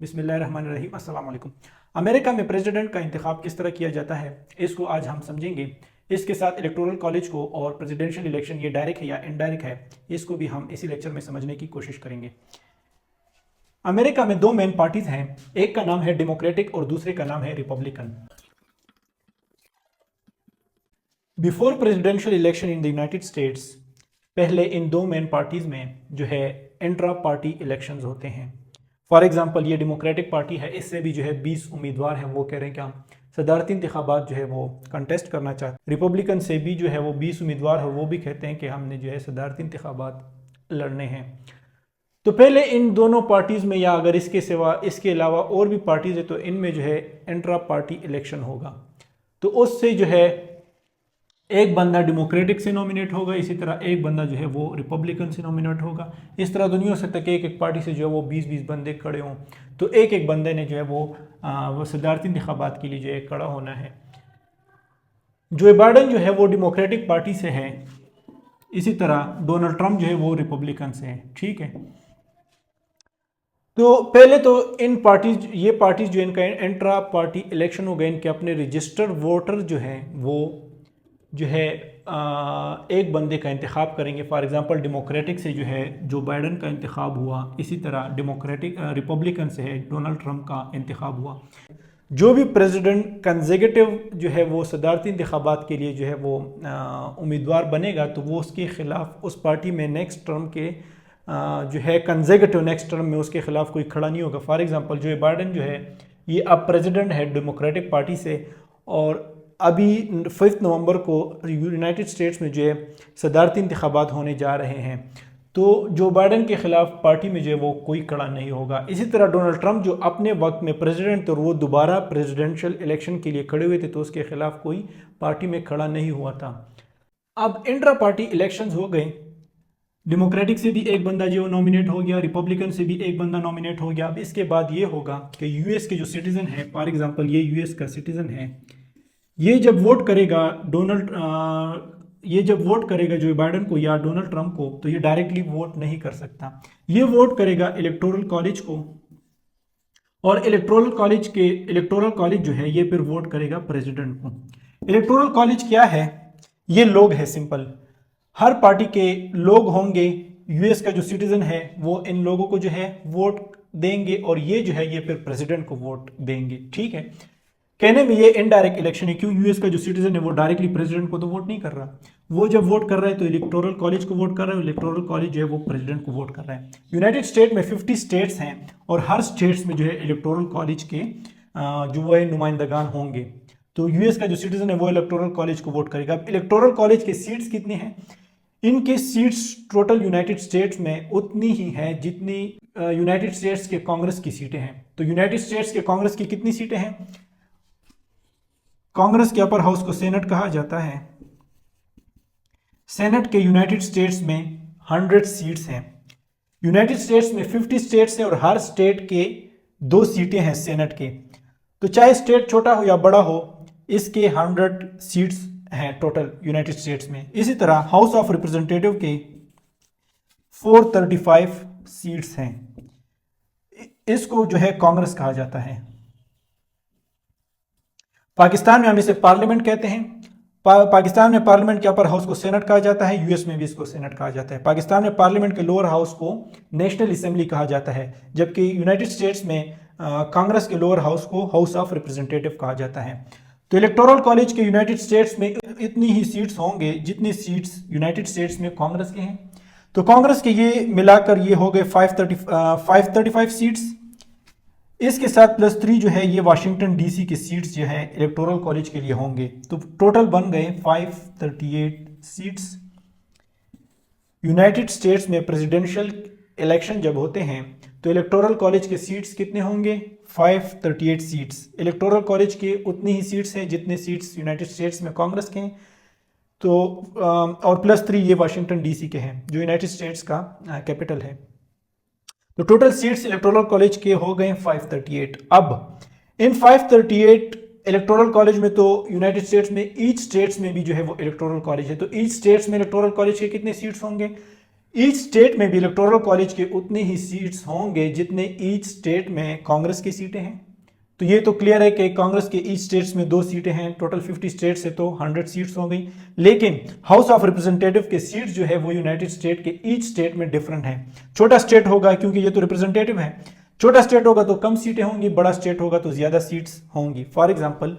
बिस्मिल्लाहिर्रहमानिर्रहीम अस्सलाम वालेकुम। अमेरिका में प्रेसिडेंट का इंतखाब किस तरह किया जाता है, इसको आज हम समझेंगे। इसके साथ इलेक्टोरल कॉलेज को और प्रेसिडेंशियल इलेक्शन ये डायरेक्ट है या इनडायरेक्ट है, इसको भी हम इसी लेक्चर में समझने की कोशिश करेंगे। अमेरिका में दो मेन पार्टीज हैं, एक का नाम है डेमोक्रेटिक और दूसरे का नाम है Republican. Before presidential election in the United states, पहले इन दो मेन पार्टीज में जो है इंट्रा पार्टी इलेक्शंस होते हैं। फॉर एग्जांपल ये डेमोक्रेटिक पार्टी है, इससे भी जो है 20 उम्मीदवार हैं, वो कह रहे हैं कि हम सदारती इंतखाबात जो है वो कंटेस्ट करना चाहते हैं। रिपब्लिकन से भी जो है वो 20 उम्मीदवार है, वो भी कहते हैं कि हमने जो है सदारती इंतखाबात लड़ने हैं। तो पहले इन दोनों पार्टीज में या अगर इसके अलावा और भी पार्टीज है तो इनमें जो है इंट्रा पार्टी इलेक्शन होगा। तो उससे जो है एक बंदा डेमोक्रेटिक से नॉमिनेट होगा, इसी तरह एक बंदा जो है वो रिपब्लिकन से नॉमिनेट होगा। इस तरह दुनिया से तक एक पार्टी से जो है वो 20-20 बंदे खड़े हों, तो एक बंदे ने जो है वो सदारती इंतखाबात के लिए जो है खड़ा होना है। जो बाइडेन जो है वो डेमोक्रेटिक पार्टी से है, इसी तरह डोनाल्ड ट्रंप जो है वो रिपब्लिकन से है। ठीक है, तो पहले तो ये पार्टीज जो इनका इंट्रा पार्टी इलेक्शन हो गए, इनके अपने रजिस्टर्ड वोटर जो हैं वो जो है एक बंदे का इंतखाब करेंगे। फॉर एग्जांपल डेमोक्रेटिक से जो है जो बाइडेन का इंतखाब हुआ, इसी तरह रिपब्लिकन से है डोनाल्ड ट्रंप का इंतखाब हुआ। जो भी प्रेसिडेंट कंसेक्यूटिव जो है वो सदारती इंतखाबात के लिए जो है वो उम्मीदवार बनेगा, तो वो उसके खिलाफ उस पार्टी में नेक्स्ट टर्म के जो है कंसेक्यूटिव नेक्स्ट टर्म में उसके खिलाफ कोई खड़ा नहीं होगा। फॉर एग्जांपल जो बाइडेन जो है ये अब प्रेसिडेंट है डेमोक्रेटिक पार्टी से, और अभी 5 नवंबर को यूनाइटेड स्टेट्स में जो है सदारती इंतखाबात होने जा रहे हैं, तो जो बाइडेन के खिलाफ पार्टी में जो है वो कोई खड़ा नहीं होगा। इसी तरह डोनाल्ड ट्रंप जो अपने वक्त में प्रेसिडेंट थे और वो दोबारा प्रेसिडेंशियल इलेक्शन के लिए खड़े हुए थे, तो उसके खिलाफ कोई पार्टी में खड़ा नहीं हुआ था। अब इंट्रा पार्टी इलेक्शंस हो गए, डेमोक्रेटिक से भी एक बंदा जो नॉमिनेट हो गया, रिपब्लिकन से भी एक बंदा नॉमिनेट हो गया। अब इसके बाद ये होगा कि यूएस के जो सिटीजन है, फॉर एग्जांपल ये यूएस का सिटीजन है, ये जब वोट करेगा जो बाइडेन को या डोनाल्ड ट्रंप को, तो ये डायरेक्टली वोट नहीं कर सकता। ये वोट करेगा इलेक्टोरल कॉलेज को, और इलेक्टोरल कॉलेज जो है ये फिर वोट करेगा प्रेसिडेंट को। इलेक्टोरल कॉलेज क्या है? ये लोग है, सिंपल हर पार्टी के लोग होंगे। यूएस का जो सिटीजन है वो इन लोगों को जो है वोट देंगे, और ये जो है ये फिर प्रेसिडेंट को वोट देंगे। ठीक है, कहने में ये इनडायरेक्ट इलेक्शन है, क्यों? यूएस का जो सिटीजन है वो डायरेक्टली प्रेसिडेंट को तो वोट नहीं कर रहा। वो जब वोट कर रहा है तो इलेक्टोरल कॉलेज को वोट कर रहा है, इलेक्टोरल कॉलेज जो है वो प्रेसिडेंट को वोट कर रहा है। यूनाइटेड स्टेट में 50 स्टेट्स हैं, और हर स्टेट्स में जो है इलेक्टोरल कॉलेज के जो वो है नुमाइंदगान होंगे। तो यूएस का जो सिटीजन है वो इलेक्टोरल कॉलेज को वोट करेगा। अब इलेक्टोरल कॉलेज के सीट्स कितने हैं? इनके सीट्स टोटल यूनाइटेड स्टेट्स में उतनी ही है जितनी यूनाइटेड स्टेट्स के कांग्रेस की सीटें हैं। तो यूनाइटेड स्टेट्स के कांग्रेस की कितनी सीटें हैं? कांग्रेस के अपर हाउस को सेनेट कहा जाता है। सेनेट के यूनाइटेड स्टेट्स में 100 सीट्स हैं। यूनाइटेड स्टेट्स में 50 स्टेट्स हैं, और हर स्टेट के 2 सीटें हैं सेनेट के। तो चाहे स्टेट छोटा हो या बड़ा हो, इसके 100 सीट्स हैं टोटल यूनाइटेड स्टेट्स में। इसी तरह हाउस ऑफ रिप्रेजेंटेटिव के 435 सीट्स हैं। इसको जो है कांग्रेस कहा जाता है। पाकिस्तान में हम इसे पार्लियामेंट कहते हैं। पाकिस्तान में पार्लियामेंट के अपर हाउस को सेनेट कहा जाता है। यूएस में भी इसको सेनेट कहा जाता है। पाकिस्तान में पार्लियामेंट के लोअर हाउस को नेशनल असेंबली कहा जाता है, जबकि यूनाइटेड स्टेट्स में कांग्रेस के लोअर हाउस को हाउस ऑफ रिप्रेजेंटेटिव कहा जाता है। तो इलेक्टोरल कॉलेज के यूनाइटेड स्टेट्स में इतनी ही सीट्स होंगे जितनी सीट्स यूनाइटेड स्टेट्स में कांग्रेस के हैं। तो कांग्रेस के ये मिलाकर ये हो गए 535 सीट्स। इसके साथ +3 जो है ये वाशिंगटन डीसी के सीट्स जो है इलेक्टोरल कॉलेज के लिए होंगे। तो टोटल बन गए 538 सीट्स। यूनाइटेड स्टेट्स में प्रेसिडेंशियल इलेक्शन जब होते हैं तो इलेक्टोरल कॉलेज के सीट्स कितने होंगे? 538 सीट्स। इलेक्टोरल कॉलेज के उतनी ही सीट्स हैं जितने सीट्स यूनाइटेड स्टेट्स में कांग्रेस के हैं। तो और +3 ये वाशिंगटन डीसी के हैं जो यूनाइटेड स्टेट्स का कैपिटल है। तो टोटल सीट्स इलेक्टोरल कॉलेज के हो गए 538। अब इन 538 इलेक्टोरल कॉलेज में तो यूनाइटेड स्टेट्स में ईच स्टेट्स में भी जो है वो इलेक्टोरल कॉलेज है। तो ईच स्टेट्स में इलेक्टोरल कॉलेज के कितने सीट्स होंगे? ईच स्टेट में भी इलेक्टोरल कॉलेज के उतने ही सीट्स होंगे जितने ईच स्टेट में कांग्रेस की सीटें हैं। तो ये तो क्लियर है कि कांग्रेस के ईच स्टेट्स में 2 सीटें हैं, टोटल 50 स्टेट्स है तो 100 सीट्स हो गई। लेकिन हाउस ऑफ रिप्रेजेंटेटिव के सीट्स जो है वो यूनाइटेड स्टेट के ईच स्टेट में डिफरेंट है। छोटा स्टेट होगा क्योंकि ये तो रिप्रेजेंटेटिव है, छोटा स्टेट होगा तो कम सीटें होंगी, बड़ा स्टेट होगा तो ज्यादा सीट्स होंगी। फॉर एग्जाम्पल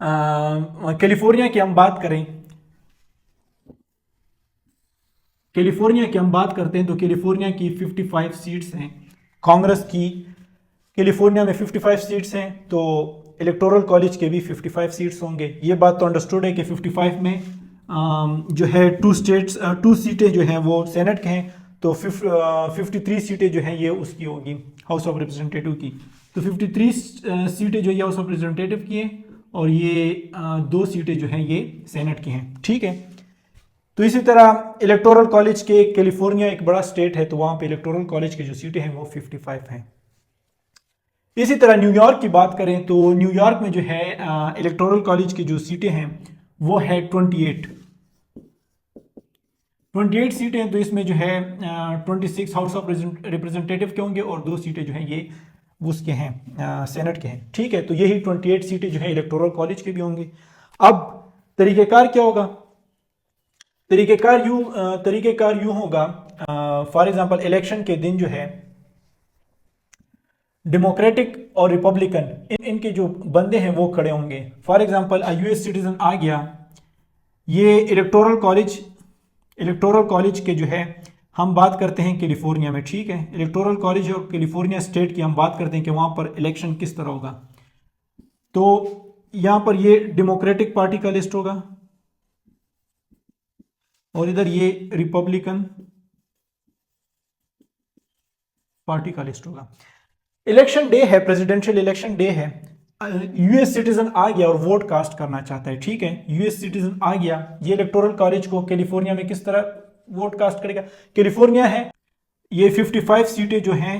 कैलिफोर्निया की हम बात करें, कैलिफोर्निया की हम बात करते हैं तो कैलिफोर्निया की 55 सीट्स हैं, कांग्रेस की कैलिफोर्निया में 55 सीट्स हैं, तो इलेक्टोरल कॉलेज के भी 55 सीट्स होंगे। ये बात तो अंडरस्टूड है कि 55 में जो है 2 सीटें जो हैं वो सेनेट के हैं, तो 53 सीटें जो हैं ये उसकी होगी हाउस ऑफ रिप्रेजेंटेटिव की। तो 53 सीटें जो ये हाउस ऑफ रिप्रेजेंटेटिव की हैं और ये 2 सीटें जो हैं ये सेनेट की हैं, ठीक है। तो इसी तरह इलेक्टोरल कॉलेज के कैलिफोर्निया एक बड़ा स्टेट है तो वहां पे इलेक्टोरल कॉलेज की जो सीटें हैं वो 55 हैं। इसी तरह न्यूयॉर्क की बात करें तो न्यूयॉर्क में जो है इलेक्टोरल कॉलेज की जो सीटें हैं वो है 28 सीटें हैं। तो इसमें जो है 26 हाउस ऑफ रिप्रेजेंटेटिव के होंगे और 2 सीटें जो हैं ये उसके हैं सेनेट के हैं, ठीक है। तो यही 28 सीटें जो है इलेक्टोरल कॉलेज के भी होंगे। अब तरीक़ेकार क्या होगा? तरीक़ेकार यूं होगा, फॉर एग्जांपल इलेक्शन के दिन जो है डेमोक्रेटिक और रिपब्लिकन इनके जो बंदे हैं वो खड़े होंगे। फॉर एग्जांपल यूएस सिटीजन आ गया, ये इलेक्टोरल कॉलेज के जो है हम बात करते हैं कैलिफोर्निया में, ठीक है। इलेक्टोरल कॉलेज और कैलिफोर्निया स्टेट की हम बात करते हैं कि वहां पर इलेक्शन किस तरह होगा। तो यहां पर ये डेमोक्रेटिक पार्टी का लिस्ट होगा और इधर ये रिपब्लिकन पार्टी का लिस्ट होगा। इलेक्शन डे है, प्रेसिडेंशियल इलेक्शन डे है, यूएस सिटीजन आ गया और वोट कास्ट करना चाहता है, ठीक है। यूएस सिटीजन आ गया, ये इलेक्टोरल कॉलेज को कैलिफोर्निया में किस तरह वोट कास्ट करेगा? कैलिफोर्निया है, ये 55 सीटें जो हैं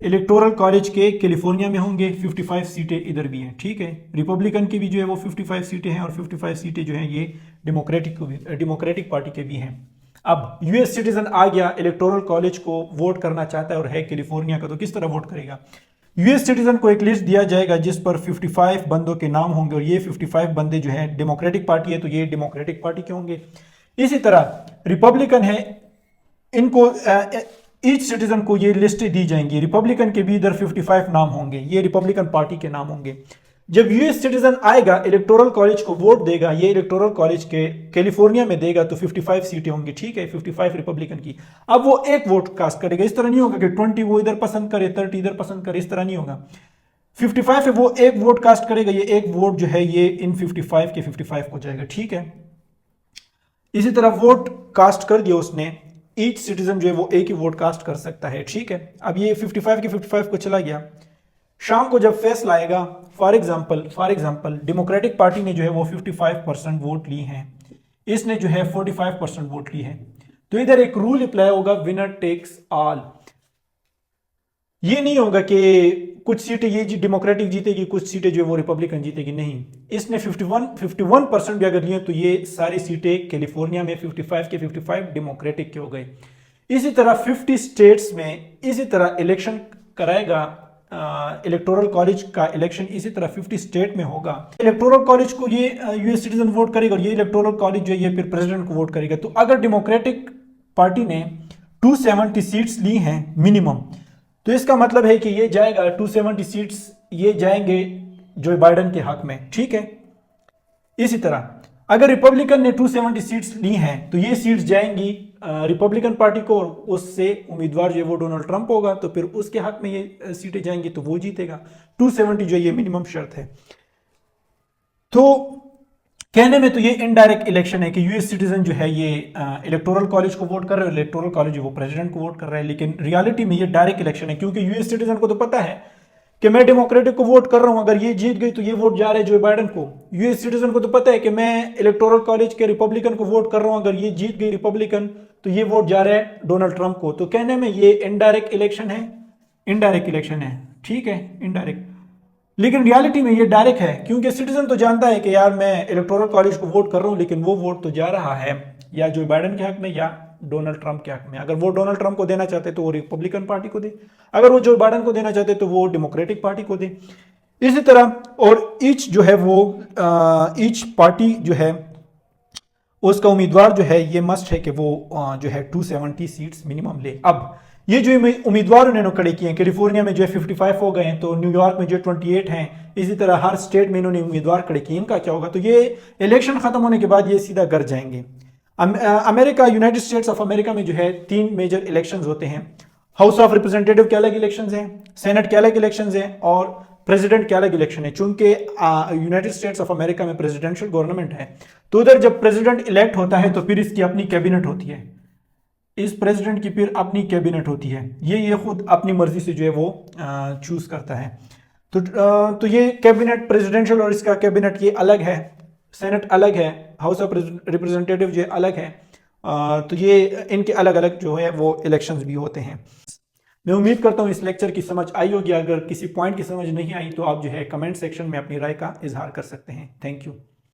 इलेक्टोरल कॉलेज के कैलिफोर्निया में होंगे, 55 सीटें इधर भी हैं, ठीक है। रिपब्लिकन की भी जो है वो 55 सीटें हैं और 55 सीटें जो हैं ये डेमोक्रेटिक पार्टी के भी हैं। अब यूएस सिटीजन आ गया, इलेक्टोरल कॉलेज को वोट करना चाहता है और है कैलिफोर्निया का, तो किस तरह वोट करेगा? यूएस सिटीजन को एक लिस्ट दिया जाएगा जिस पर 55 बंदों के नाम होंगे और ये 55 बंदे जो हैं डेमोक्रेटिक पार्टी है तो ये डेमोक्रेटिक पार्टी के होंगे। इसी तरह रिपब्लिकन है, इनको ईच सिटीजन को ये लिस्ट दी जाएंगी, रिपब्लिकन के भी इधर 55 नाम होंगे, ये रिपब्लिकन पार्टी के नाम होंगे। जब यूएस सिटीजन आएगा इलेक्टोरल कॉलेज को वोट देगा, ये इलेक्टोरल कॉलेज के कैलिफोर्निया में देगा तो 55 सीटें होंगी, ठीक है, 55 रिपब्लिकन की। अब वो एक वोट कास्ट करेगा, इस तरह नहीं होगा कि 20 वो इधर पसंद करे 30 इधर पसंद करे, इस तरह नहीं होगा। 55 है वो एक वोट कास्ट करेगा, ये एक वोट जो है ये इन 55 के 55 को जाएगा, ठीक है। इसी तरह वोट कास्ट कर दिया उसने, ईच सिटीजन जो है वो एक ही वोट कास्ट कर सकता है, ठीक है। अब ये 55 के 55 को चला गया, शाम को जब फैसला आएगा, फॉर एग्जांपल डेमोक्रेटिक पार्टी ने जो है वो 55% वोट ली हैं, इसने जो है 45% वोट ली है, तो इधर एक रूल अप्लाई होगा, विनर टेक्स ऑल। ये नहीं होगा कि कुछ सीटें ये डेमोक्रेटिक जीतेगी, कुछ सीटें जो वो रिपब्लिकन जीतेगी, नहीं। इसने 51% भी अगर लिए तो ये सारी सीटें कैलिफोर्निया में 55 के 55 डेमोक्रेटिक के हो गए। इसी तरह 50 स्टेट्स में इसी तरह इलेक्शन कराएगा, इलेक्टोरल कॉलेज का इलेक्शन इसी तरह 50 स्टेट में होगा। इलेक्टोरल कॉलेज को ये यूएस सिटीजन वोट करेगा और ये इलेक्टोरल कॉलेज जो है ये फिर प्रेसिडेंट को वोट करेगा। तो अगर डेमोक्रेटिक पार्टी ने 270 सीट्स ली हैं मिनिमम, तो इसका मतलब है कि ये जाएगा 270 सीट्स ये जाएंगे जो बाइडेन के हक में, ठीक है। इसी तरह अगर रिपब्लिकन ने 270 सीट्स ली हैं तो ये सीट्स जाएंगी रिपब्लिकन पार्टी को और उससे उम्मीदवार जो है वो डोनाल्ड ट्रंप होगा, तो फिर उसके हक में ये सीटें जाएंगी तो वो जीतेगा। 270 जो ये मिनिमम शर्त है। तो कहने में तो ये इनडायरेक्ट इलेक्शन है कि यूएस सिटीजन जो है ये इलेक्टोरल कॉलेज को वोट कर रहे हैं, इलेक्टोरल कॉलेज वो प्रेसिडेंट को वोट कर रहा है, लेकिन रियलिटी में ये डायरेक्ट इलेक्शन है क्योंकि यूएस सिटीजन को तो पता है कि मैं डेमोक्रेटिक को वोट कर रहा हूं, अगर ये जीत गई तो ये वोट जा रहा है जो बाइडेन को। यूएस सिटीजन को तो पता है कि मैं इलेक्टोरल कॉलेज के रिपब्लिकन को वोट कर रहा हूं, अगर ये जीत गई रिपब्लिकन तो ये वोट जा रहा है डोनाल्ड ट्रंप को। तो कहने में ये इनडायरेक्ट इलेक्शन है, ठीक है, इनडायरेक्ट। लेकिन रियलिटी में ये डायरेक्ट है क्योंकि सिटीजन तो जानता है कि यार मैं इलेक्टोरल कॉलेज को वोट कर रहा हूं, लेकिन वो वोट तो जा रहा है या जो बाइडेन के हक में या डोनाल्ड ट्रंप के हक में। अगर वो डोनाल्ड ट्रंप को देना चाहते तो वो रिपब्लिकन पार्टी को दे, अगर वो जो बाइडेन को देना चाहते तो वो डेमोक्रेटिक पार्टी को दे। इसी तरह और ईच जो है वो ईच पार्टी जो है उसका उम्मीदवार जो है ये मस्ट है कि वो जो है 270 सीट्स मिनिमम ले। अब ये जो उम्मीदवार उन्होंने खड़े किए हैं, कैलिफोर्निया में जो है 55 हो गए हैं, तो न्यूयॉर्क में जो 28 हैं, इसी तरह हर स्टेट में इन्होंने उम्मीदवार खड़े किए। इनका क्या होगा? तो ये इलेक्शन खत्म होने के बाद ये सीधा घर जाएंगे। America, United states of America में जो है 3 मेजर इलेक्शंस होते हैं। हाउस ऑफ रिप्रेजेंटेटिव के अलग इलेक्शंस हैं, सेनेट के अलग इलेक्शंस हैं और प्रेसिडेंट के अलग इलेक्शन है। चूंकि यूनाइटेड स्टेट्स ऑफ अमेरिका में प्रेसिडेंशियल गवर्नमेंट है, तो उधर जब प्रेसिडेंट इलेक्ट होता है तो फिर इसकी अपनी कैबिनेट होती है, इस प्रेसिडेंट की फिर अपनी कैबिनेट होती है। ये खुद अपनी मर्जी से जो है वो चूज करता है। तो ये कैबिनेट प्रेसिडेंशियल और इसका कैबिनेट ये अलग है, सेनेट अलग है, हाउस ऑफ रिप्रेजेंटेटिव जो अलग है। तो ये इनके अलग अलग जो है वो इलेक्शंस भी होते हैं। मैं उम्मीद करता हूँ इस लेक्चर की समझ आई होगी। अगर किसी पॉइंट की समझ नहीं आई तो आप जो है कमेंट सेक्शन में अपनी राय का इजहार कर सकते हैं। Thank you.